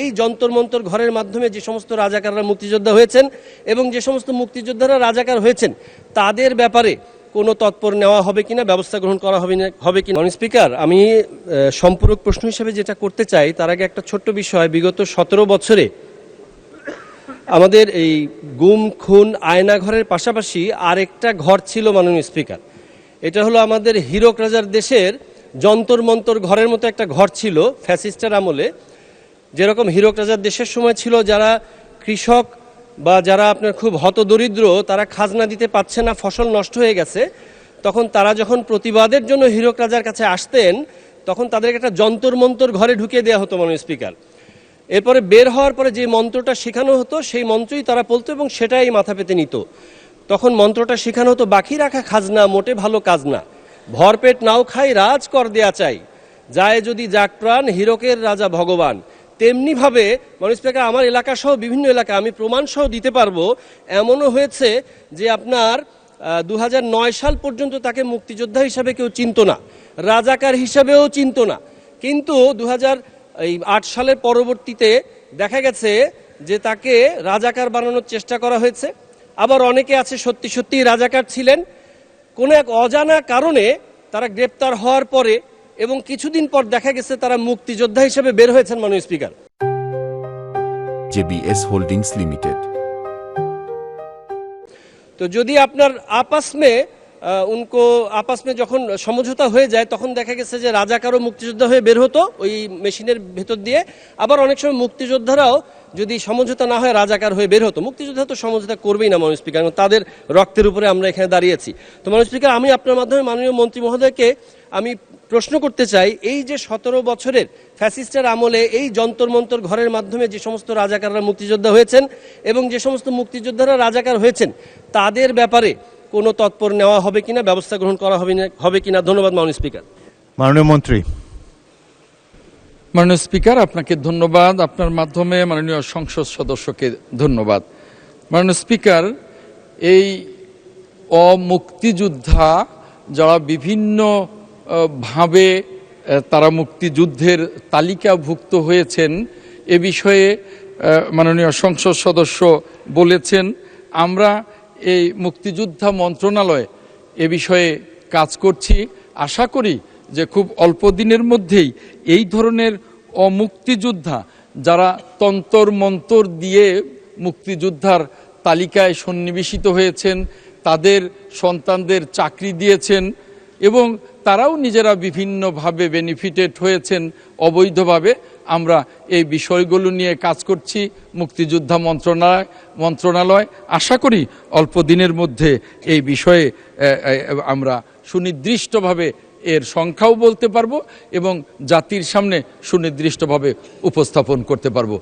এই যন্তর মন্তর ঘরের মাধ্যমে যে সমস্ত রাজাকাররা মুক্তিযোদ্ধা হয়েছেন এবং যে সমস্ত মুক্তিযোদ্ধারা রাজাকার হয়েছেন তাদের ব্যাপারে কোনো তৎপর নেওয়া হবে কিনা, ব্যবস্থা গ্রহণ করা হবে কিনা। স্পিকার, আমি সম্পূরক প্রশ্ন হিসেবে যেটা করতে চাই তার আগে একটা ছোট্ট বিষয়। বিগত 17 বছরে আমাদের এই গুম খুন আয়নাঘরের পাশাপাশি আরেকটা ঘর ছিল মাননীয় স্পিকার। এটা হলো আমাদের হীরক রাজার দেশের যন্তর মন্তর ঘরের মতো একটা ঘর ছিল ফ্যাসিস্টের আমলে। যেরকম হীরক রাজার দেশের সময় ছিল যারা কৃষক বা যারা আপনার খুব হতদরিদ্র, তারা খাজনা দিতে পারছে না, ফসল নষ্ট হয়ে গেছে, তখন তারা যখন প্রতিবাদের জন্য হীরক রাজার কাছে আসতেন তখন তাদেরকে একটা যন্তর মন্তর ঘরে ঢুকিয়ে দেওয়া হতো মাননীয় স্পিকার। এরপরে বের হওয়ার পরে যে মন্ত্রটা শেখানো হতো সেই মন্ত্রই তারা বলতো এবং সেটাই মাথা পেতে নিত। তখন মন্ত্রটা শেখানো হতো, বাকি রাখা খাজনা মোটে ভালো কাজ না, ভরপেট নাও খাই রাজ কর দেয়া চাই, যায় যদি যাক প্রাণ হীরকের রাজা ভগবান। তেমনিভাবে মাননীয় স্পিকার, আমার এলাকা সহ বিভিন্ন এলাকা আমি প্রমাণ সহ দিতে পারবো, এমনও হয়েছে যে আপনার 2009 সাল পর্যন্ত তাকে মুক্তিযোদ্ধা হিসাবে কেউ চিনত না, রাজাকার হিসাবেও চিনত না, কিন্তু 2008 সালের পরবর্তীতে দেখা গেছে যে তাকে রাজাকার বানানোর চেষ্টা করা হয়েছে। আবার অনেকে আছে সত্যি সত্যি রাজাকার ছিলেন, কোনো এক অজানা কারণে তারা গ্রেপ্তার হওয়ার পরে এবং কিছুদিন পর দেখা গেছে তারা মুক্তিযোদ্ধা হিসেবে বের হয়েছেন মাননীয় স্পিকার। JBS holdings limited. তো যদি আপনার आपस में যখন সমঝোতা হয়ে যায় তখন দেখা গেছে যে রাজাকারও মুক্তিযোদ্ধা হয়ে বের হতো ওই মেশিনের ভেতর দিয়ে, আবার অনেক সময় মুক্তিযোদ্ধারাও যদি সমঝোতা না হয় রাজাকার হয়ে বের হতো। মুক্তিযোদ্ধা তো সমঝোতা করবেই না মাননীয় স্পিকার, তাদের রক্তের উপরে আমরা এখানে দাঁড়িয়েছি। তো মাননীয় স্পিকার, আমি আপনার মাধ্যমে মাননীয় মন্ত্রী মহোদয়কে আমি প্রশ্ন করতে চাই, এই যে 17 বছরের ফ্যাসিস্টের আমলে এই যন্তর মন্তর ঘরের মাধ্যমে যে সমস্ত রাজাকাররা মুক্তিযোদ্ধা হয়েছেন এবং যে সমস্ত মুক্তিযোদ্ধারা রাজাকার হয়েছেন তাদের ব্যাপারে কোনো তৎপর নেওয়া হবে কিনা, ব্যবস্থা গ্রহণ করা হবে কিনা। ধন্যবাদ মাননীয় স্পিকার। মাননীয় মন্ত্রী। মাননীয় স্পিকার, আপনাকে ধন্যবাদ। আপনার মাধ্যমে মাননীয় সংসদ সদস্যকে ধন্যবাদ। মাননীয় স্পিকার, এই অমুক্তিযোদ্ধা যারা বিভিন্ন ভাবে তারা মুক্তিযুদ্ধের তালিকাভুক্ত হয়েছেন এ বিষয়ে মাননীয় সংসদ সদস্য বলেছেন। আমরা এই মুক্তিযোদ্ধা মন্ত্রণালয় এ বিষয়ে কাজ করছি। আশা করি যে খুব অল্প দিনের মধ্যেই এই ধরনের অমুক্তিযোদ্ধা যারা তন্তর মন্তর দিয়ে মুক্তিযোদ্ধার তালিকায় সন্নিবেশিত হয়েছেন, তাদের সন্তানদের চাকরি দিয়েছেন এবং তারাও নিজেরা বিভিন্নভাবে বেনিফিটেড হয়েছেন অবৈধভাবে, আমরা এই বিষয়গুলো নিয়ে কাজ করছি মুক্তিযোদ্ধা মন্ত্রণালয়। আশা করি অল্প দিনের মধ্যে এই বিষয়ে আমরা সুনির্দিষ্টভাবে এর সংখ্যাও বলতে পারবো এবং জাতির সামনে সুনির্দিষ্টভাবে উপস্থাপন করতে পারবো।